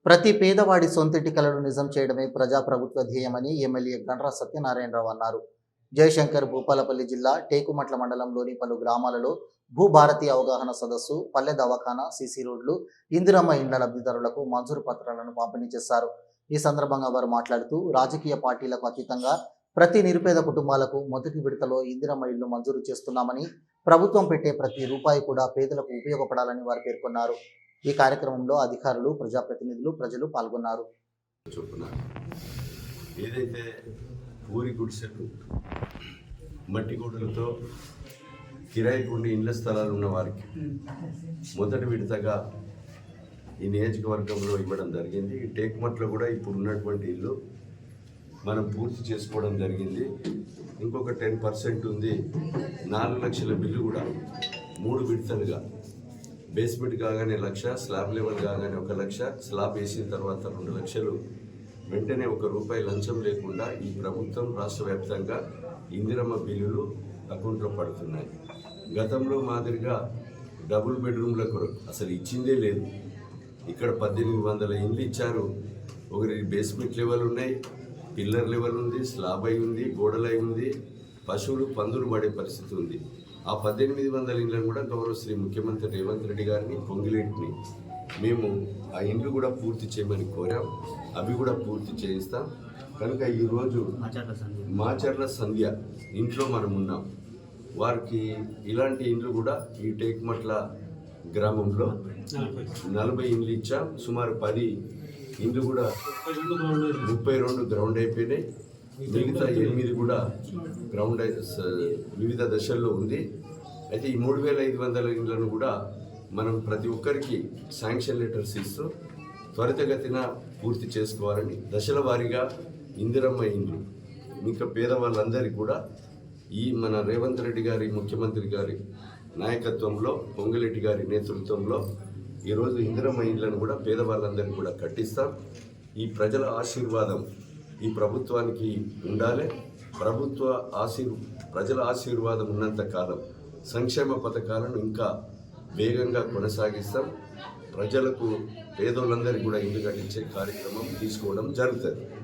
ప్రతి పేదవాడి సొంతింటి కలను నిజం చేయడమే ప్రజాప్రభుత్వ ధ్యేయమని ఎమ్మెల్యే గండ్ర సత్యనారాయణరావు అన్నారు. జయశంకర్ భూపాలపల్లి జిల్లా టేకుమట్ల మండలంలోని పలు గ్రామాలలో భూభారతి అవగాహన సదస్సు, పల్లె దవాఖానా, సీసీ రోడ్లు, ఇందిరమ్మ ఇండ్ల లబ్ధిదారులకు మంజూరు పత్రాలను పంపిణీ చేశారు. ఈ సందర్భంగా వారు మాట్లాడుతూ రాజకీయ పార్టీలకు అతీతంగా ప్రతి నిరుపేద కుటుంబాలకు మొదటి విడతలో ఇందిరమ్మ ఇళ్లు మంజూరు చేస్తున్నామని, ప్రభుత్వం పెట్టే ప్రతి రూపాయి కూడా పేదలకు ఉపయోగపడాలని వారు పేర్కొన్నారు. ఈ కార్యక్రమంలో అధికారులు, ప్రజాప్రతినిధులు, ప్రజలు పాల్గొన్నారు. ఏదైతే ఊరి గుడిసెలు మట్టి గూడులతో కిరాయికి ఉండి ఇండ్ల స్థలాలు ఉన్న వారికి మొదటి విడతగా ఈ నియోజకవర్గంలో ఇవ్వడం జరిగింది. ఈ టేక్మట్లో కూడా ఇప్పుడు ఉన్నటువంటి ఇల్లు మనం పూర్తి చేసుకోవడం జరిగింది. ఇంకొక 10% ఉంది. 4 లక్షల బిల్లు కూడా 3 విడతలుగా, బేస్మెంట్ కాగానే 1 లక్ష, స్లాబ్ లెవెల్ కాగానే 1 లక్ష, స్లాబ్ వేసిన తర్వాత 2 లక్షలు, వెంటనే ₹1 లంచం లేకుండా ఈ ప్రభుత్వం రాష్ట్ర వ్యాప్తంగా ఇందిరమ్మ బిల్లులు అకౌంట్లో పడుతున్నాయి. గతంలో మాదిరిగా డబుల్ బెడ్రూమ్ల కొరకు అసలు ఇచ్చిందే లేదు. ఇక్కడ 1800 ఇండ్లు ఇచ్చారు. ఒకరి బేస్మెంట్ లెవెల్ ఉన్నాయి, పిల్లర్ లెవెల్ ఉంది, స్లాబ్ అయి ఉంది, గోడలై ఉంది, పశువులు పందులు పడే పరిస్థితి ఉంది. ఆ 1800 ఇండ్లను కూడా గౌరవ శ్రీ ముఖ్యమంత్రి రేవంత్ రెడ్డి గారిని, పొంగిలేటిని మేము ఆ ఇండ్లు కూడా పూర్తి చేయమని కోరాం. అవి కూడా పూర్తి చేయిస్తాం. కనుక ఈరోజు మాచర్ల సంధ్య ఇంట్లో మనం ఉన్నాం. వారికి ఇలాంటి ఇండ్లు కూడా ఈ టేక్మట్ల గ్రామంలో 40 ఇండ్లు ఇచ్చాం. సుమారు 10 ఇండ్లు కూడా 32 గ్రౌండ్ అయిపోయినాయి. మిగతా 8 కూడా గ్రౌండ్ వివిధ దశల్లో ఉంది. అయితే ఈ 3500 ఇండ్లను కూడా మనం ప్రతి ఒక్కరికి శాంక్షన్ లెటర్స్ ఇస్తూ త్వరితగతిన పూర్తి చేసుకోవాలని, దశల వారీగా ఇందిరమ్మ ఇండ్లు ఇంకా పేదవాళ్ళందరికీ కూడా ఈ మన రేవంత్ రెడ్డి గారి, ముఖ్యమంత్రి గారి నాయకత్వంలో, పొంగిరెడ్డి గారి నేతృత్వంలో ఈరోజు ఇందిరమ్మ ఇండ్లను కూడా పేదవాళ్ళందరికీ కూడా కట్టిస్తాం. ఈ ప్రజల ఆశీర్వాదం ఈ ప్రభుత్వానికి ఉండాలి. ప్రజల ఆశీర్వాదం ఉన్నంత కాలం సంక్షేమ పథకాలను ఇంకా వేగంగా కొనసాగిస్తాం. ప్రజలకు, పేదోళ్ళందరికీ కూడా ఇల్లు కట్టించే కార్యక్రమం తీసుకోవడం జరుగుతుంది.